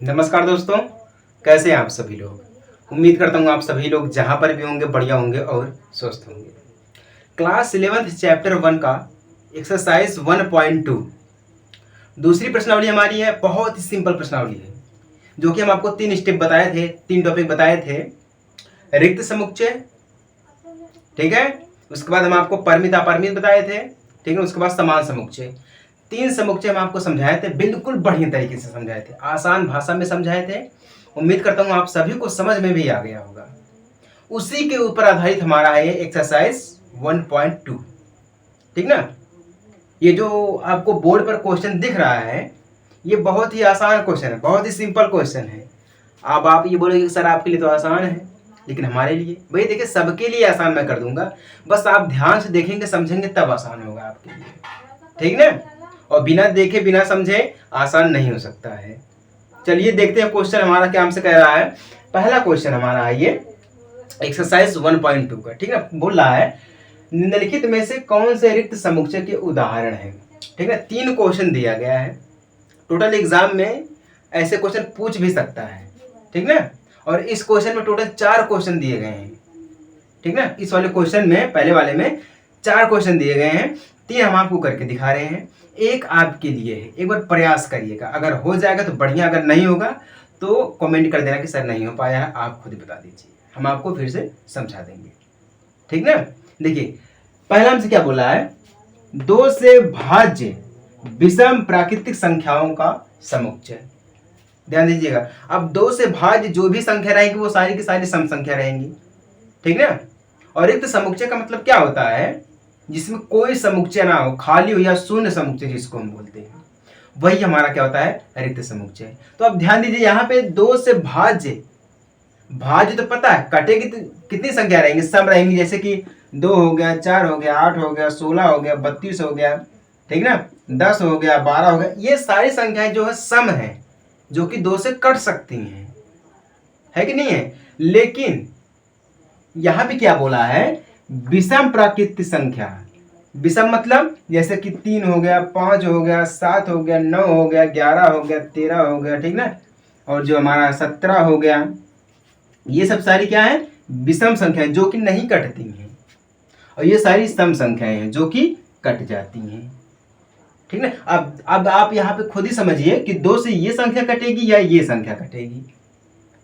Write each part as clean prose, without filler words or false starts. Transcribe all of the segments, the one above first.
नमस्कार दोस्तों, कैसे हैं आप सभी लोग। उम्मीद करता हूँ आप सभी लोग जहाँ पर भी होंगे बढ़िया होंगे और स्वस्थ होंगे। क्लास 11th चैप्टर 1 का एक्सरसाइज 1.2 दूसरी प्रश्नावली हमारी है। बहुत ही सिंपल प्रश्नावली है जो कि हम आपको 3 स्टेप बताए थे, 3 टॉपिक बताए थे। रिक्त समुच्चय, ठीक है। उसके बाद हम आपको परिमित अपरिमित बताए थे, ठीक है। उसके बाद समान समुच्चय। 3 समुच्चय हम आपको समझाए थे, बिल्कुल बढ़िया तरीके से समझाए थे, आसान भाषा में समझाए थे। उम्मीद करता हूँ आप सभी को समझ में भी आ गया होगा। उसी के ऊपर आधारित हमारा है एक्सरसाइज 1.2, ठीक ना। ये जो आपको बोर्ड पर क्वेश्चन दिख रहा है, ये बहुत ही आसान क्वेश्चन है, बहुत ही सिंपल क्वेश्चन है। अब आप ये बोलोगे कि सर आपके लिए तो आसान है, लेकिन हमारे लिए भाई देखिए, सबके लिए आसान मैं कर दूंगा, बस आप ध्यान से देखेंगे समझेंगे तब आसान होगा आपके लिए, ठीक ना। और बिना देखे बिना समझे आसान नहीं हो सकता है। चलिए देखते हैं क्वेश्चन हमारा क्या हमसे कह रहा है। पहला क्वेश्चन हमारा है ये एक्सरसाइज 1.2 का, ठीक है। बोल रहा है निम्नलिखित में से कौन से रिक्त समुच्चय के उदाहरण है, ठीक है। 3 क्वेश्चन दिया गया है। टोटल एग्जाम में ऐसे क्वेश्चन पूछ भी सकता है, ठीक ना। और इस क्वेश्चन में टोटल 4 क्वेश्चन दिए गए हैं, ठीक ना। इस वाले क्वेश्चन में, पहले वाले में 4 क्वेश्चन दिए गए हैं। 3 हम आपको करके दिखा रहे हैं, एक आपके लिए है। एक बार प्रयास करिएगा, अगर हो जाएगा तो बढ़िया, अगर नहीं होगा तो कमेंट कर देना कि सर नहीं हो पाया है, आप खुद बता दीजिए, हम आपको फिर से समझा देंगे, ठीक ना। देखिए पहला हमसे क्या बोला है, 2 से भाज्य विषम प्राकृतिक संख्याओं का समुच्चय। ध्यान दीजिएगा, अब 2 से भाज्य जो भी संख्या रहेगी वो सारी की सारी सम संख्या रहेंगी, ठीक ना। और रिक्त समुच्चय का मतलब क्या होता है, जिसमें कोई समुच्चय ना हो, खाली हो या शून्य समुच्चय जिसको हम बोलते हैं, वही हमारा क्या होता है, रिक्त समुच्चय। तो अब ध्यान दीजिए, यहाँ पे 2 से भाज्य, भाज्य तो पता है कटेगी तो कितनी संख्या रहेंगी, सम रहेंगी। जैसे कि 2 हो गया, 4 हो गया, 8 हो गया, 16 हो गया, 32 हो गया, ठीक ना, 10 हो गया, 12 हो गया। ये सारी संख्याएं जो है सम है, जो कि 2 से कट सकती हैं, है कि नहीं है। लेकिन यहां पे क्या बोला है, विषम प्राकृतिक संख्या। विषम मतलब जैसे कि 3 हो गया, 5 हो गया, 7 हो गया, 9 हो गया, 11 हो गया, 13 हो गया, ठीक ना। और जो हमारा 17 हो गया, ये सब सारी क्या है, विषम संख्याएं जो कि नहीं कटती हैं। और ये सारी सम संख्याएं हैं जो कि कट जाती हैं, ठीक ना। अब आप यहाँ पे खुद ही समझिए कि 2 से ये संख्या कटेगी या ये संख्या कटेगी।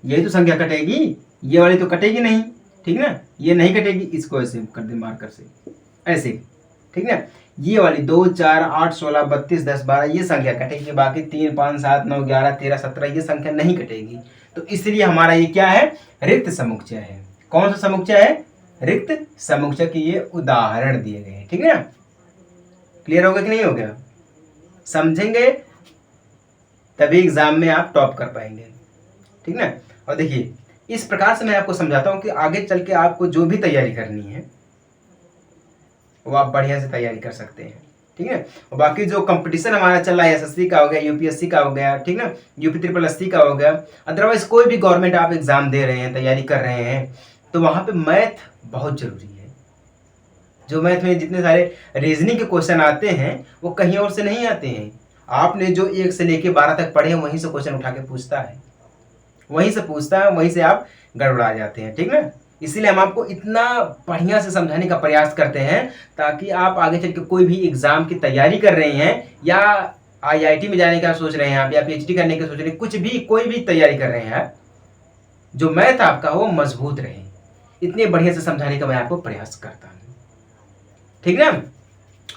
यही तो संख्या कटेगी, ये वाली तो कटेगी नहीं, ठीक ना। ये नहीं कटेगी, इसको ऐसे कर दे मार्कर से, ऐसे, ठीक ना। ये वाली 2, 4, 8, 16, 32, 10, 12 ये संख्या कटेगी, बाकी 3, 5, 7, 9, 11, 13, 17 ये संख्या नहीं कटेगी। तो इसलिए हमारा ये क्या है, रिक्त समुच्चय है। कौन सा समुच्चय है, रिक्त समुच्चय के ये उदाहरण दिए गए हैं, ठीक है ना। क्लियर हो गया कि नहीं हो गया, समझेंगे तभी एग्जाम में आप टॉप कर पाएंगे, ठीक ना। और देखिए इस प्रकार से मैं आपको समझाता हूं कि आगे चल के आपको जो भी तैयारी करनी है वो आप बढ़िया से तैयारी कर सकते हैं, ठीक है। और बाकी जो कंपटीशन हमारा चल रहा है, एसएससी का हो गया, यूपीएससी का हो गया, ठीक ना, यूपी ट्रिपल एससी का हो गया, अदरवाइज कोई भी गवर्नमेंट आप एग्जाम दे रहे हैं, तैयारी कर रहे हैं, तो वहां पे मैथ बहुत जरूरी है। जो मैथ में जितने सारे रीजनिंग के क्वेश्चन आते हैं वो कहीं और से नहीं आते हैं। आपने जो 1 से लेके 12 तक पढ़े हैं वहीं से क्वेश्चन उठा के पूछता है, वहीं से पूछता है, वहीं से आप गड़बड़ा जाते हैं, ठीक ना। इसीलिए हम आपको इतना बढ़िया से समझाने का प्रयास करते हैं ताकि आप आगे चल के कोई भी एग्जाम की तैयारी कर रहे हैं, या आईआईटी में जाने का सोच रहे हैं आप, या पीएचडी करने का सोच रहे हैं, कुछ भी कोई भी तैयारी कर रहे हैं आप, जो मैथ आपका वो मजबूत रहे, इतने बढ़िया से समझाने का मैं आपको प्रयास करता हूँ, ठीक ना।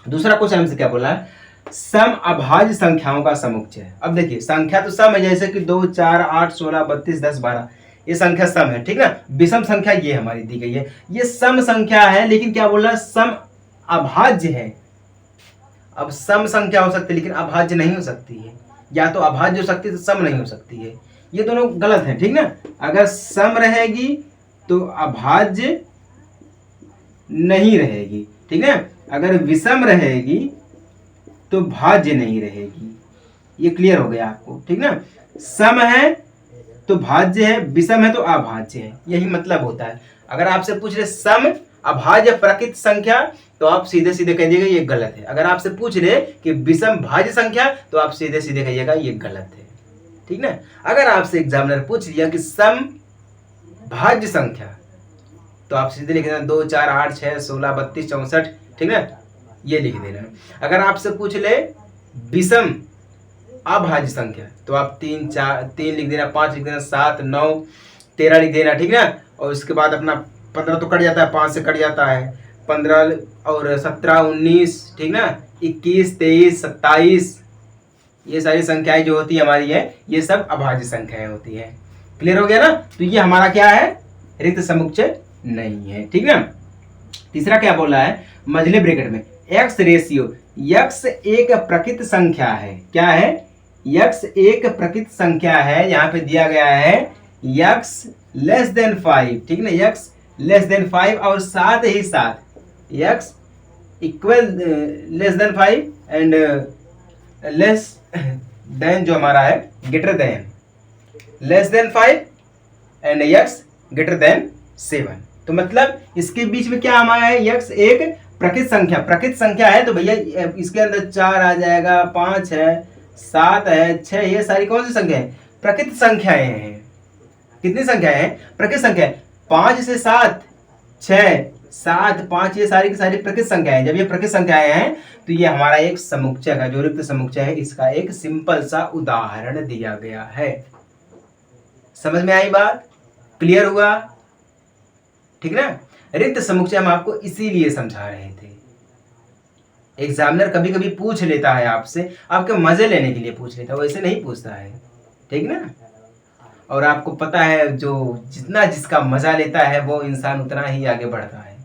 दूसरा क्वेश्चन हमसे क्या बोला है, सम अभाज्य संख्याओं का समुच्चय। अब देखिए संख्या तो सम है, जैसे कि 2, 4, 8, 16, 32, 10, 12 ये संख्या सम है, ठीक ना। विषम संख्या ये हमारी दी गई है, ये सम संख्या है, लेकिन क्या बोल रहा है, सम अभाज्य है। अब सम संख्या हो सकती है लेकिन अभाज्य नहीं हो सकती है, या तो अभाज्य हो सकती है तो सम नहीं हो सकती है, ये दोनों गलत है, ठीक ना। अगर सम रहेगी तो अभाज्य नहीं रहेगी, ठीक है। अगर विषम रहेगी तो भाज्य नहीं रहेगी। ये क्लियर हो गया आपको, ठीक ना। सम है तो भाज्य है, विषम है तो अभाज्य है, यही मतलब होता है। अगर आपसे पूछ रहे सम अभाज्य प्राकृत संख्या तो आप सीधे सीधे कह दिएगा ये गलत है। अगर आपसे पूछ रहे कि विषम भाज्य संख्या तो आप सीधे सीधे कहिएगा ये गलत है, ठीक ना। अगर आपसे एग्जामिनर पूछ लिया कि सम भाज्य संख्या, तो आप सीधे लिख देना 2 4 8 6 16 32 64, ठीक ना, ये लिख देना। अगर आपसे पूछ ले विषम अभाज्य संख्या, तो आप 3 लिख देना, 5 लिख देना, 7 9 13 लिख देना, ठीक ना। और उसके बाद अपना 15 तो कट जाता है, 5 से कट जाता है, 15 और 17 19, ठीक ना, 21 23 27, ये सारी संख्याएं जो होती है हमारी है, ये सब अभाज्य संख्याएं होती है। क्लियर हो गया ना। तो ये हमारा क्या है, रिक्त समुच्चय नहीं है, ठीक ना। तीसरा क्या बोला है, मझले ब्रैकेट में x रेशियो, x एक प्रकृत संख्या है, क्या है, x एक प्रकृत संख्या है, यहाँ पे दिया गया है x लेस देन 5, ठीक ना, x लेस देन 5 और साथ ही साथ x equal less than 5 and less than जो हमारा है greater than, less than 5 and x greater than 7। तो मतलब इसके बीच में क्या हमारा है, x एक प्रकृत संख्या है, तो भैया इसके अंदर 4 आ जाएगा, 5 है, 7 है, 6, ये सारी कौन सी संख्या है, प्रकृत संख्याएं हैं। कितनी संख्याएं हैं, प्रकृत संख्या, 5 से 7 6 7 5, ये सारी की सारी प्रकृत संख्याएं। जब ये प्रकृत संख्याएं हैं तो ये हमारा एक समुच्चय का जो रिक्त समुच्चय है, इसका एक सिंपल सा उदाहरण दिया गया है। समझ में आई बात, क्लियर हुआ, ठीक ना। रिक्त समुच्चय हम आपको इसीलिए समझा रहे थे। एग्जामिनर कभी कभी पूछ लेता है आपसे, आपके मजे लेने के लिए पूछ लेता है, वैसे नहीं पूछता है, ठीक ना। और आपको पता है जो जितना जिसका मजा लेता है वो इंसान उतना ही आगे बढ़ता है,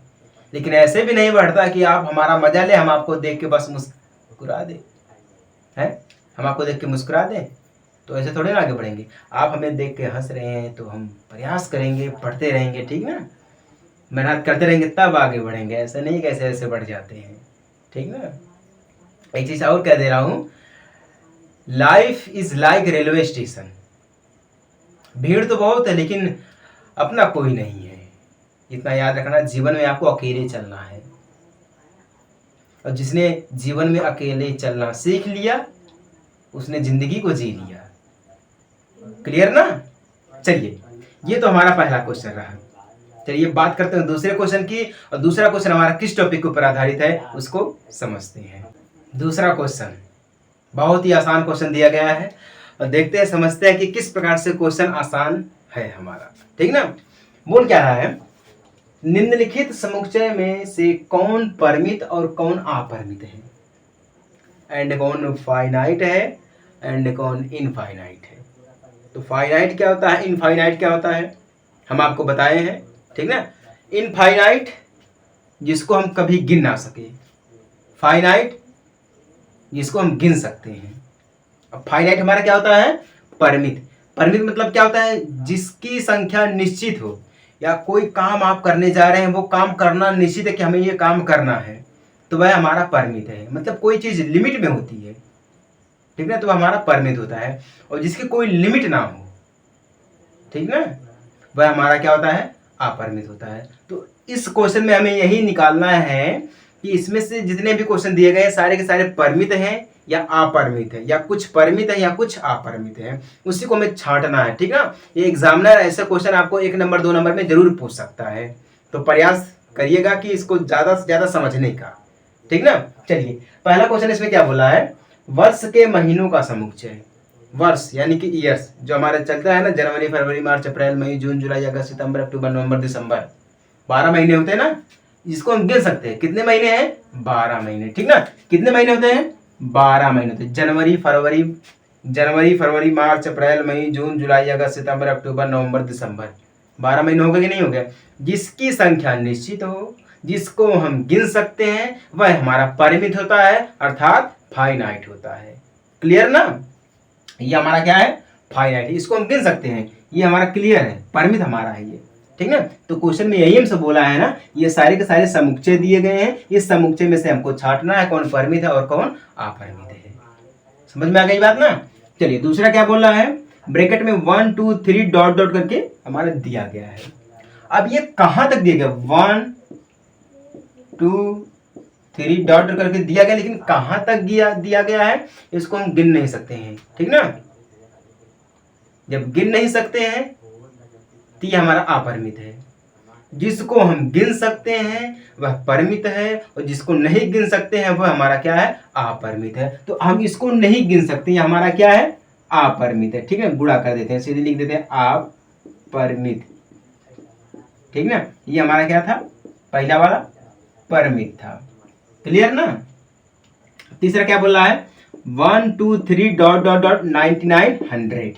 लेकिन ऐसे भी नहीं बढ़ता कि आप हमारा मजा ले, हम आपको देख के बस मुस्कुरा दे, हैं, हम आपको देख के मुस्कुरा दें, तो ऐसे थोड़े ना आगे बढ़ेंगे। आप हमें देख के हंस रहे हैं तो हम प्रयास करेंगे, पढ़ते रहेंगे, ठीक ना, मेहनत करते रहेंगे, तब आगे बढ़ेंगे। ऐसा नहीं कैसे ऐसे बढ़ जाते हैं, ठीक ना। एक चीज और कह दे रहा हूं, life is like railway station. भीड़ तो बहुत है लेकिन अपना कोई नहीं है, इतना याद रखना। जीवन में आपको अकेले चलना है, और जिसने जीवन में अकेले चलना सीख लिया उसने जिंदगी को जी लिया। क्लियर ना। चलिए, ये तो हमारा पहला क्वेश्चन रहा। चलिए बात करते हैं दूसरे क्वेश्चन की, और दूसरा क्वेश्चन हमारा किस टॉपिक के ऊपर आधारित है उसको समझते हैं। दूसरा क्वेश्चन बहुत ही आसान क्वेश्चन दिया गया है, और देखते हैं समझते हैं कि किस प्रकार से क्वेश्चन आसान है हमारा, ठीक ना। बोल क्या रहा है, निम्नलिखित समुच्चय में से कौन परिमित और कौन अपरिमित है, एंड कौन फाइनाइट है एंड कौन इनफाइनाइट है। तो फाइनाइट क्या होता है, इनफाइनाइट क्या होता है, हम आपको बताए हैं, ठीक ना। इनफाइनाइट जिसको हम कभी गिन ना सके, फाइनाइट जिसको हम गिन सकते हैं। अब फाइनाइट हमारा क्या होता है, परिमित। परिमित मतलब क्या होता है, जिसकी संख्या निश्चित हो, या कोई काम आप करने जा रहे हैं, वो काम करना निश्चित है कि हमें ये काम करना है, तो वह हमारा परिमित है। मतलब कोई चीज लिमिट में होती है, ठीक ना, तो वह हमारा परिमित होता है। और जिसकी कोई लिमिट ना हो, ठीक ना, वह हमारा क्या होता है, अपरिमित होता है। तो इस क्वेश्चन में हमें यही निकालना है कि इसमें से जितने भी क्वेश्चन दिए गए सारे के सारे परिमित हैं या अपरिमित है, या कुछ परिमित है या कुछ अपरिमित है, उसी को हमें छांटना है, ठीक ना। ये एग्जामिनर ऐसे क्वेश्चन आपको 1 नंबर 2 नंबर में जरूर पूछ सकता है, तो प्रयास करिएगा कि इसको ज्यादा से ज्यादा समझने का, ठीक ना। चलिए पहला क्वेश्चन इसमें क्या बोला है, वर्ष के महीनों का समुच्चय। वर्ष यानी कि ईयर्स जो हमारे चलता है ना, जनवरी फरवरी मार्च अप्रैल मई जून जुलाई अगस्त सितंबर अक्टूबर नवंबर दिसंबर, 12 महीने होते हैं ना, जिसको हम गिन सकते हैं। कितने महीने हैं, 12 महीने, ठीक ना। कितने महीने होते हैं, 12 महीने होते हैं। जनवरी फरवरी मार्च अप्रैल मई जून जुलाई अगस्त सितंबर अक्टूबर नवंबर दिसंबर, 12 महीने हो गए कि नहीं हो गया। जिसकी संख्या निश्चित हो, जिसको हम गिन सकते हैं, वह हमारा परिमित होता है, अर्थात फाइनाइट होता है। क्लियर ना। ये हमारा क्या है, फाइनाइट, इसको हम गिन सकते हैं, ये हमारा क्लियर है, परिमित हमारा है ये, ठीक ना। तो क्वेश्चन में यही हमसे बोला है ना, ये सारे के सारे समुच्चय दिए गए हैं, इस समुच्चय में से हमको छांटना है कौन परिमित है और कौन अपरिमित है। समझ में आ गई बात ना। चलिए दूसरा क्या बोल रहा है, ब्रैकेट में 1 2 3 डॉट डॉट करके हमारा दिया गया है। अब ये कहां तक दिया गया, 1 2 3 डॉट करके दिया गया, लेकिन कहां तक दिया गया है इसको हम गिन नहीं सकते हैं, ठीक ना। जब गिन नहीं सकते हैं तो ये हमारा अपरिमित है। जिसको हम गिन सकते हैं वह परिमित है, और जिसको नहीं गिन सकते हैं वह हमारा क्या है, अपरिमित है। तो हम इसको नहीं गिन सकते, ये हमारा क्या है, अपरिमित है। ठीक है, गुणा कर देते हैं, सीधे लिख देते हैं अपरिमित। ठीक ना, ये हमारा क्या था, पहला वाला परिमित था। क्लियर ना। तीसरा क्या बोल रहा है, 1 2 3 डॉट डॉट डॉट 99 100।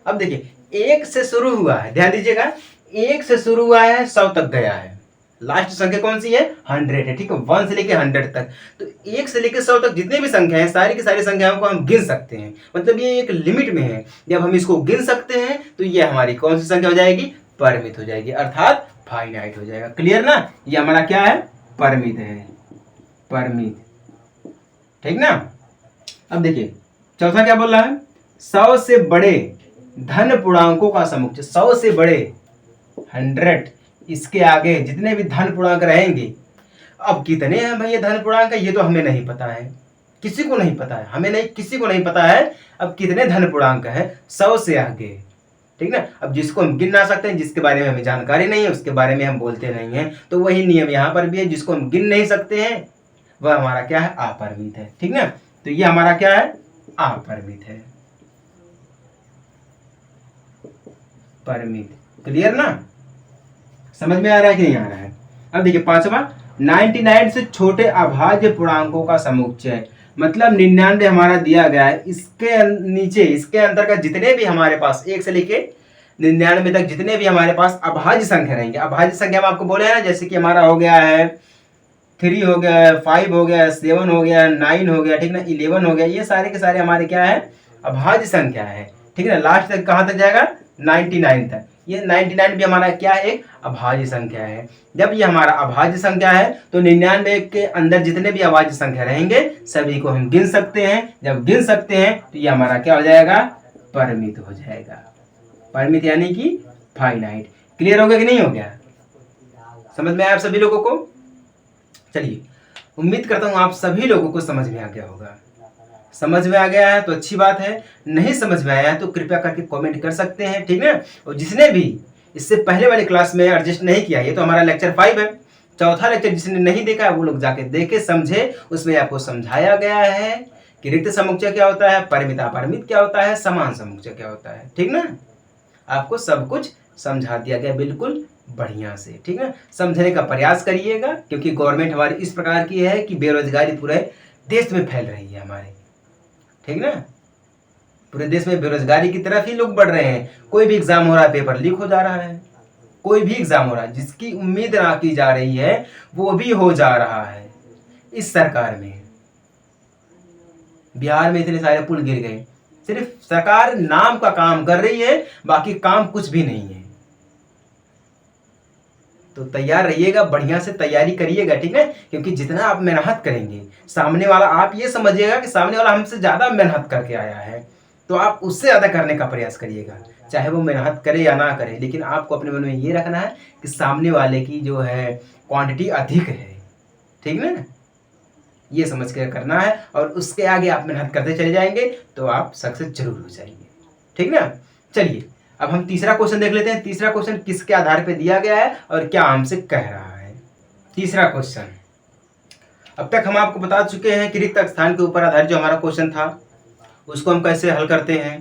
अब देखिए एक से शुरू हुआ है, ध्यान दीजिएगा, एक से शुरू हुआ है 100 तक गया है, लास्ट संख्या कौन सी है, 100 है। ठीक है, 1 से लेके 100 तक, तो 1 से लेके 100 तक जितने भी संख्या है सारी की सारी संख्याओं को हम गिन सकते हैं। मतलब ये एक लिमिट में है, जब हम इसको गिन सकते हैं तो ये हमारी कौन सी संख्या हो जाएगी, परिमित हो जाएगी, अर्थात फाइनाइट हो जाएगा। क्लियर ना, ये हमारा क्या है, परिमित है, परिमित। ठीक ना। अब देखिए चौथा क्या बोल रहा है, 100 से बड़े धन पूर्णांकों का समुच्चय, 100 से बड़े 100, इसके आगे जितने भी धन पूर्णांक रहेंगे। अब कितने हैं भाई ये धन पूर्णांक, ये तो हमें नहीं पता है, किसी को नहीं पता है, हमें नहीं, किसी को नहीं पता है अब कितने धन पूर्णांक है 100 से आगे। ठीक ना, अब जिसको हम गिन ना सकते हैं, जिसके बारे में हमें जानकारी नहीं है, उसके बारे में हम बोलते नहीं है, तो वही नियम यहाँ पर भी है, जिसको हम गिन नहीं सकते हैं वह हमारा क्या है, अपरिमित है। ठीक ना, तो ये हमारा क्या है, अपरिमित है, परिमित। क्लियर ना, समझ में आ रहा है कि नहीं आ रहा है। अब देखिए पांचवा, 99 से छोटे अभाज्य पूर्णांकों का समुच्चय, मतलब 99 हमारा दिया गया है, इसके नीचे, इसके अंतर्गत जितने भी हमारे पास 1 से लेके 99 तक जितने भी हमारे पास अभाज्य संख्या रहेंगे, अभाज्य संख्या में आपको बोले हैं ना, जैसे कि हमारा हो गया है 3 हो गया है, 5 हो गया है, 7 हो गया है, 9 हो गया, ठीक ना, 11 हो गया, ये सारे के सारे हमारे क्या है, अभाज्य संख्या है। ठीक है ना, लास्ट तक कहाँ तक जाएगा, 99 तक। ये 99 भी हमारा क्या है, एक अभाज्य संख्या है। जब ये हमारा अभाज्य संख्या है तो 99 के अंदर जितने भी अभाज्य संख्या रहेंगे सभी को हम गिन सकते हैं। जब गिन सकते हैं तो ये हमारा क्या हो जाएगा, परिमित हो जाएगा। परिमित यानी कि फाइनाइट। क्लियर हो गया कि नहीं हो गया, समझ में आया आप सभी लोगों को। चलिए, उम्मीद करता हूँ आप सभी लोगों को समझ में आ गया होगा। समझ में आ गया है तो अच्छी बात है, नहीं समझ में आया है तो कृपया करके कमेंट कर सकते हैं। ठीक है, और जिसने भी इससे पहले वाली क्लास में एडजस्ट नहीं किया, ये तो हमारा लेक्चर 5 है, चौथा लेक्चर जिसने नहीं देखा है वो लोग जाके देखे समझे, उसमें आपको समझाया गया है कि रिक्त समुच्चय क्या होता है, परिमित अपरिमित क्या होता है, समान समुच्चय क्या होता है। ठीक ना, आपको सब कुछ समझा दिया गया बिल्कुल बढ़िया से। ठीक है, समझने का प्रयास करिएगा, क्योंकि गवर्नमेंट हमारी इस प्रकार की है कि बेरोजगारी पूरे देश में फैल रही है हमारे। ठीक ना, पूरे देश में बेरोजगारी की तरफ ही लोग बढ़ रहे हैं। कोई भी एग्जाम हो रहा है पेपर लीक हो जा रहा है, कोई भी एग्जाम हो रहा है जिसकी उम्मीद ना की जा रही है वो भी हो जा रहा है। इस सरकार में बिहार में इतने सारे पुल गिर गए, सिर्फ सरकार नाम का काम कर रही है, बाकी काम कुछ भी नहीं है। तो तैयार रहिएगा, बढ़िया से तैयारी करिएगा। ठीक है, क्योंकि जितना आप मेहनत करेंगे, सामने वाला, आप ये समझिएगा कि सामने वाला हमसे ज्यादा मेहनत करके आया है, तो आप उससे ज्यादा करने का प्रयास करिएगा, चाहे वो मेहनत करे या ना करे। लेकिन आपको अपने मन में ये रखना है कि सामने वाले की जो है क्वांटिटी अधिक है। ठीक ना, ये समझ कर करना है, और उसके आगे आप मेहनत करते चले जाएंगे तो आप सक्सेस जरूर हो जाएंगे। ठीक ना, चलिए अब हम तीसरा क्वेश्चन देख लेते हैं। तीसरा क्वेश्चन किसके आधार पे दिया गया है और क्या हमसे कह रहा है। तीसरा क्वेश्चन, अब तक हम आपको बता चुके हैं कि रिक्त स्थान के ऊपर आधारित जो हमारा क्वेश्चन था उसको हम कैसे हल करते हैं।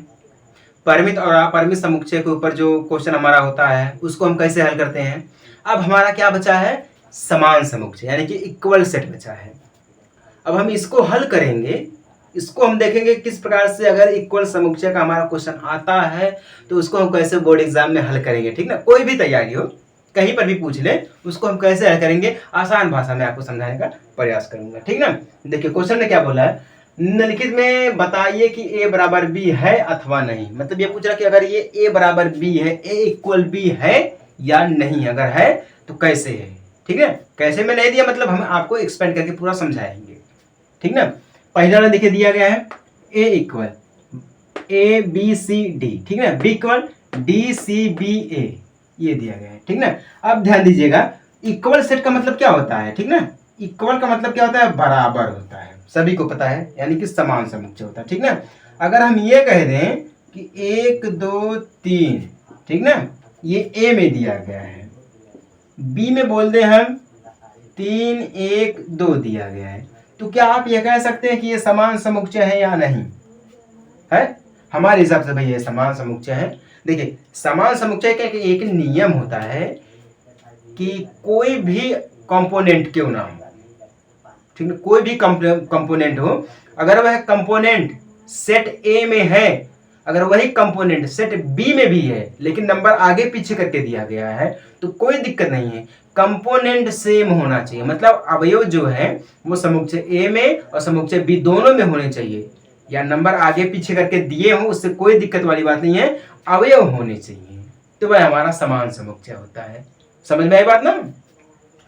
परिमित और अपरिमित समुच्चय के ऊपर जो क्वेश्चन हमारा होता है उसको हम कैसे हल करते हैं। अब हमारा क्या बचा है, समान समुच्चय यानी कि इक्वल सेट बचा है। अब हम इसको हल करेंगे, इसको हम देखेंगे किस प्रकार से अगर इक्वल समुच्चय का हमारा क्वेश्चन आता है तो उसको हम कैसे बोर्ड एग्जाम में हल करेंगे। ठीक ना, कोई भी तैयारी हो, कहीं पर भी पूछ ले, उसको हम कैसे हल करेंगे, आसान भाषा में आपको समझाने का प्रयास करूंगा। ठीक ना, देखिए क्वेश्चन ने क्या बोला है, निम्नलिखित में बताइए कि a बराबर b है अथवा नहीं। मतलब ये पूछ रहा कि अगर ये a बराबर b है, a इक्वल b है या नहीं, अगर है तो कैसे है। ठीक है, कैसे में नहीं दिया, मतलब हम आपको एक्सपेंड करके पूरा समझाएंगे। ठीक ना, पहला वाला देखिए दिया गया है a इक्वल ABCD, ठीक है, b इक्वल DCBA, ये दिया गया है। ठीक ना, अब ध्यान दीजिएगा, इक्वल सेट का मतलब क्या होता है। ठीक ना, इक्वल का मतलब क्या होता है, बराबर होता है, सभी को पता है, यानी कि समान समुच्चय होता है। ठीक ना, अगर हम ये कह दें कि 1 2 3, ठीक ना, ये ए में दिया गया है। बी में बोल दें हम 3 1 2 दिया गया है। तो क्या आप ये कह सकते हैं कि ये समान समुच्चय है या नहीं है? हमारे हिसाब से भाई ये समान समुच्चय है। देखिए समान समुच्चय का एक नियम होता है कि कोई भी कंपोनेंट क्यों ना हो, ठीक है, कोई भी कंपोनेंट हो, अगर वह कंपोनेंट सेट ए में है, अगर वही कंपोनेंट सेट बी में भी है लेकिन नंबर आगे पीछे करके दिया गया है तो कोई दिक्कत नहीं है, कंपोनेंट सेम होना चाहिए। मतलब अवयव जो है वो समुच्चय ए में और समुच्चय बी दोनों में होने चाहिए, या नंबर आगे पीछे करके दिए हो उससे कोई दिक्कत वाली बात नहीं है, अवयव होने चाहिए, तो वह हमारा समान समुच्चय होता है। समझ में आई बात ना?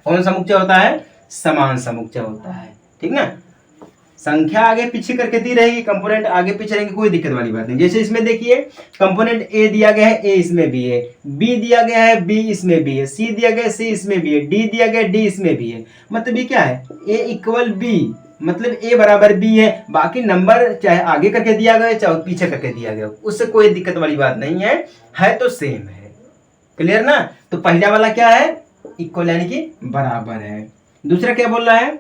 कौन समुच्चय होता है? समान समुच्चय होता है, ठीक ना। संख्या आगे पीछे करके दी रहेगी, कंपोनेंट आगे पीछे रहेंगे, कोई दिक्कत वाली बात नहीं। जैसे इसमें देखिए कंपोनेंट ए दिया गया है, ए इसमें भी है, बी दिया गया है, बी इसमें भी है, सी दिया गया है, सी इसमें भी है, डी दिया गया है, डी इसमें भी है। मतलब ये क्या है? ए इक्वल बी, मतलब ए बराबर बी है। बाकी नंबर चाहे आगे करके दिया गया चाहे पीछे करके दिया गया, उससे कोई दिक्कत वाली बात नहीं है तो सेम है। क्लियर ना? तो पहला वाला क्या है? इक्वल यानी कि बराबर है। दूसरा क्या बोल रहा है?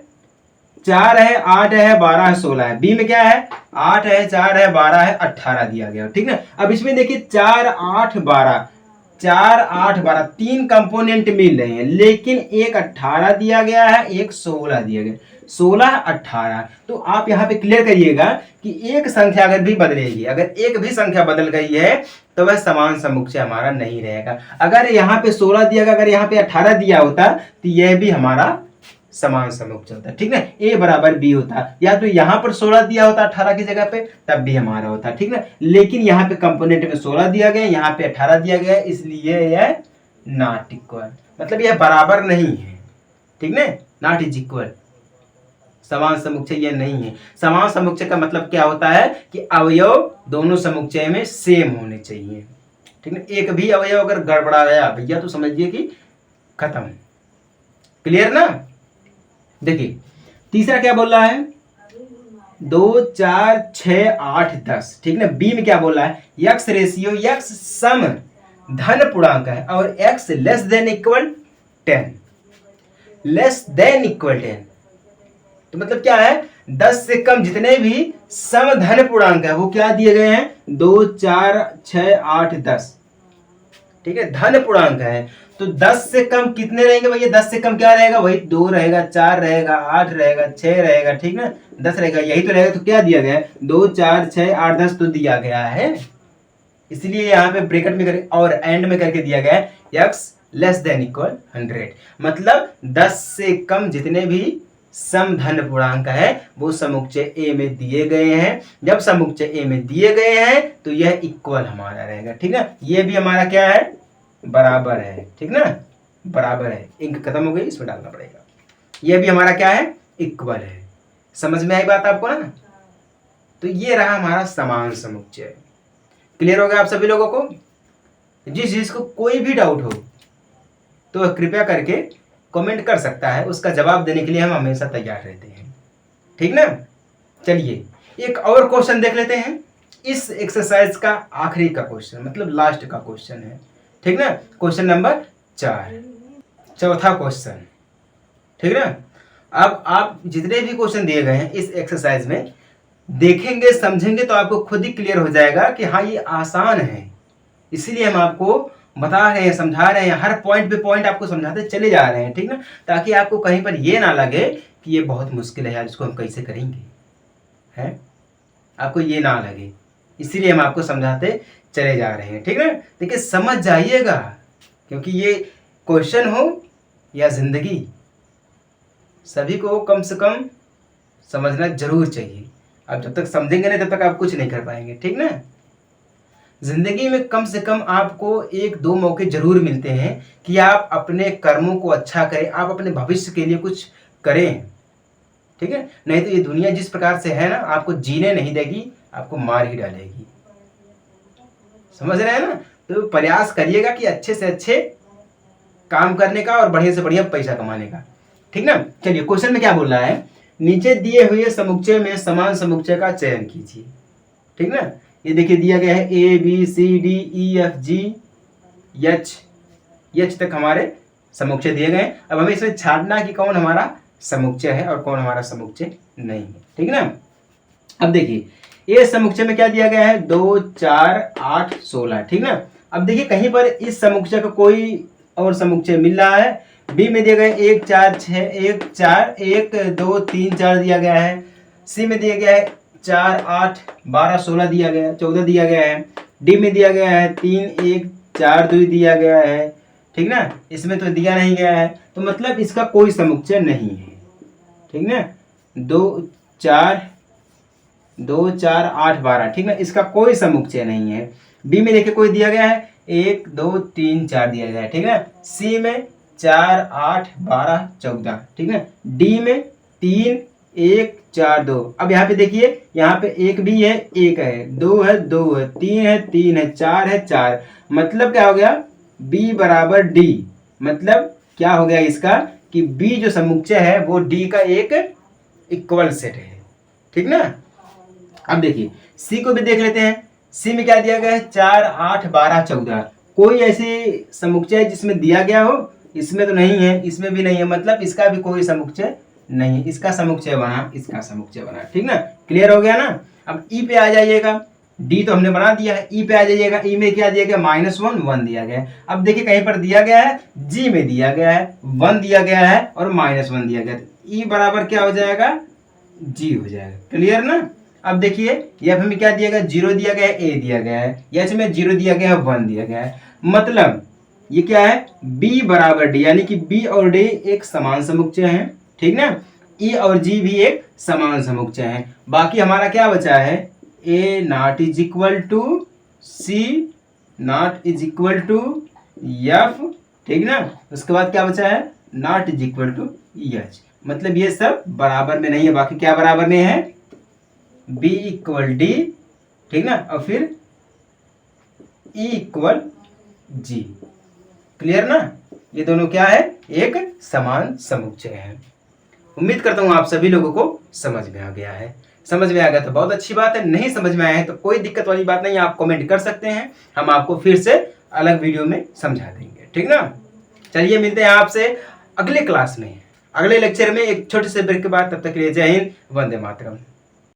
4 है, 8 है, 12 है, 16 है। बी में क्या है? 8 है, 4 है, 12 है, 18 दिया गया, ठीक है। अब इसमें देखिए 4 8 12, 4 8 12 तीन कंपोनेंट मिल रहे हैं, लेकिन एक 18 दिया गया है, एक 16 दिया गया, 16 18। तो आप यहाँ पे क्लियर करिएगा कि एक संख्या अगर भी बदलेगी, अगर एक भी संख्या बदल गई है तो वह समान समुच्चय हमारा नहीं रहेगा। अगर यहाँ पे 16 दिया गया, अगर यहाँ पे 18 दिया होता तो यह भी हमारा समान समुच्चय होता, ठीक ना। ए बराबर बी होता, या तो यहाँ पर 16 दिया होता 18 की जगह पे, तब भी हमारा होता, ठीक ना। लेकिन यहाँ पे कंपोनेंट में 16 दिया गया, यहाँ पे 18 दिया गया, इसलिए यह नॉट इक्वल, मतलब यह बराबर नहीं है, ठीक ना। नॉट इज इक्वल, समान समुच्चय यह नहीं है। समान समुच्चय का मतलब क्या होता है कि अवयव दोनों समुच्चय में सेम होने चाहिए, ठीक है। एक भी अवयव अगर गड़बड़ा गया भैया तो समझिए कि खत्म। क्लियर ना? देखिए तीसरा क्या बोल रहा है? 2 4 6 8 10, ठीक ना। बी में क्या बोल रहा है? यक्स रेशियो, यक्स सम धन पूर्णांक है और x less than equal 10, less than equal 10। तो मतलब क्या है? 10 से कम जितने भी सम धन पूर्णांक है वो क्या दिए गए हैं? 2 4 6 8 10, ठीक है, धन पूर्णांक है। तो 10 से कम कितने रहेंगे भैया? 10 से कम क्या रहेगा? वही 2 रहेगा, 4 रहेगा, 8 रहेगा, 6 रहेगा, ठीक ना, 10 रहेगा, यही तो रहेगा। तो क्या दिया गया है? 2 4 6 8 10 तो दिया गया है, इसलिए यहाँ पे ब्रैकेट में करके और एंड में करके दिया गया है एक्स लेस देन इक्वल 100। मतलब 10 से कम जितने भी सम धन पूर्णांक है वो समुच्चय ए में दिए गए हैं। जब समुच्चय ए में दिए गए हैं तो यह इक्वल हमारा रहेगा, ठीक ना। ये भी हमारा क्या है? बराबर है, ठीक ना, बराबर है। इंक खत्म हो गई, इसमें डालना पड़ेगा। यह भी हमारा क्या है? इक्वल है। समझ में आई बात आपको ना? तो ये रहा हमारा समान समुच्चय। क्लियर हो गया आप सभी लोगों को? जिस चीज को कोई भी डाउट हो तो कृपया करके कमेंट कर सकता है, उसका जवाब देने के लिए हम हमेशा तैयार रहते हैं, ठीक ना। चलिए एक और क्वेश्चन देख लेते हैं। इस एक्सरसाइज का आखिरी का क्वेश्चन, मतलब लास्ट का क्वेश्चन है, ठीक ना। क्वेश्चन नंबर 4, चौथा क्वेश्चन, ठीक ना। अब आप जितने भी क्वेश्चन दिए गए हैं इस एक्सरसाइज में देखेंगे समझेंगे तो आपको खुद ही क्लियर हो जाएगा कि हाँ ये आसान है। इसीलिए हम आपको बता रहे हैं, समझा रहे हैं, हर पॉइंट पे पॉइंट आपको समझाते चले जा रहे हैं, ठीक ना, ताकि आपको कहीं पर ये ना लगे कि ये बहुत मुश्किल है यार, इसको हम कैसे करेंगे, हैं, आपको ये ना लगे, इसीलिए हम आपको समझाते चले जा रहे हैं, ठीक ना। देखिए समझ जाइएगा, क्योंकि ये क्वेश्चन हो या जिंदगी, सभी को कम से कम समझना जरूर चाहिए। आप जब तक समझेंगे नहीं तब तक आप कुछ नहीं कर पाएंगे, ठीक ना। जिंदगी में कम से कम आपको 1-2 मौके जरूर मिलते हैं कि आप अपने कर्मों को अच्छा करें, आप अपने भविष्य के लिए कुछ करें, ठीक है। नहीं तो ये दुनिया जिस प्रकार से है ना, आपको जीने नहीं देगी, आपको मार ही डालेगी। समझ रहे हैं ना? तो प्रयास करिएगा कि अच्छे से अच्छे काम करने का और बढ़िया से बढ़िया पैसा कमाने का, ठीक ना। चलिए क्वेश्चन में क्या बोल रहा है? नीचे दिए हुए समुच्चय में समान समुच्चय का चयन कीजिए, ठीक ना। ये देखिए दिया गया है A B C D E F G H तक हमारे समुच्चय दिए गए। अब हमें इसमें छांटना कि कौन हमारा समुच्चय है और कौन हमारा समुच्चय नहीं है, ठीक है ना। अब देखिए ए समुच्चय में क्या दिया गया है 2 4 8 16, ठीक ना। अब देखिए कहीं पर इस समुच्चय का कोई और समुच्चय मिल रहा है। बी में दिया गया है 1 4 6 1 4 1 2 3 4 दिया गया है। सी में दिया गया है 4 8 12 16 दिया गया है, 14 दिया गया है। डी में दिया गया है 3 1 4 2 दिया गया है, ठीक ना। इसमें तो दिया नहीं गया है, तो मतलब इसका कोई समुच्चय नहीं है, ठीक ना। 2 4 8 12, ठीक ना, इसका कोई समुच्चय नहीं है। बी में देखिए कोई दिया गया है 1 2 3 4 दिया गया है, ठीक ना। सी में 4 8 12 14, ठीक ना। डी में 3 1 4 2। अब यहाँ पे देखिए यहाँ पे एक भी है, एक है, 2 है 2 है, 3 है 3 है, 4 है 4। मतलब क्या हो गया बी बराबर डी। मतलब क्या हो गया इसका कि बी जो समुच्चय है वो डी का एक इक्वल सेट है, ठीक ना। अब देखिए सी को भी देख लेते हैं। सी में क्या दिया गया है 4 8 12 14। कोई ऐसी समुच्चय है जिसमें दिया गया हो? इसमें तो नहीं है, इसमें भी नहीं है, मतलब इसका भी कोई समुच्चय नहीं है। इसका समुच्चय बना, इसका समुच्चय बना, ठीक ना। क्लियर हो गया ना। अब ई पे आ जाइएगा। डी तो हमने बना दिया है, ई पे आ जाइएगा। ई में क्या दिया गया -1 1 दिया गया है। अब देखिए कहीं पर दिया गया है, जी में दिया गया है 1 दिया गया है और -1 दिया गया है। ई बराबर क्या हो जाएगा जी हो जाएगा। क्लियर ना। अब देखिए एफ में क्या दिया गया 0 दिया गया है, ए दिया गया है, एच में 0 दिया गया है 1 दिया गया है। मतलब ये क्या है बी बराबर डी, यानी कि बी और डी एक समान समुच्चय है, ठीक ना। ई और जी भी एक समान समुच्चय है। बाकी हमारा क्या बचा है A not is equal to C not is equal to F, ठीक ना। उसके बाद क्या बचा है not is equal to H. मतलब ये सब बराबर में नहीं है। बाकी क्या बराबर में है बी इक्वल डी, ठीक ना, और फिर ई इक्वल जी। क्लियर ना। ये दोनों क्या है एक समान समुच्चय है। उम्मीद करता हूं आप सभी लोगों को समझ में आ गया है। समझ में आ गया तो बहुत अच्छी बात है, नहीं समझ में आया है तो कोई दिक्कत वाली बात नहीं है, आप कमेंट कर सकते हैं, हम आपको फिर से अलग वीडियो में समझा देंगे, ठीक ना। चलिए मिलते हैं आपसे अगले क्लास में, अगले लेक्चर में एक छोटे से ब्रेक के बाद। तब तक के लिए जय हिंद, वंदे मातरम।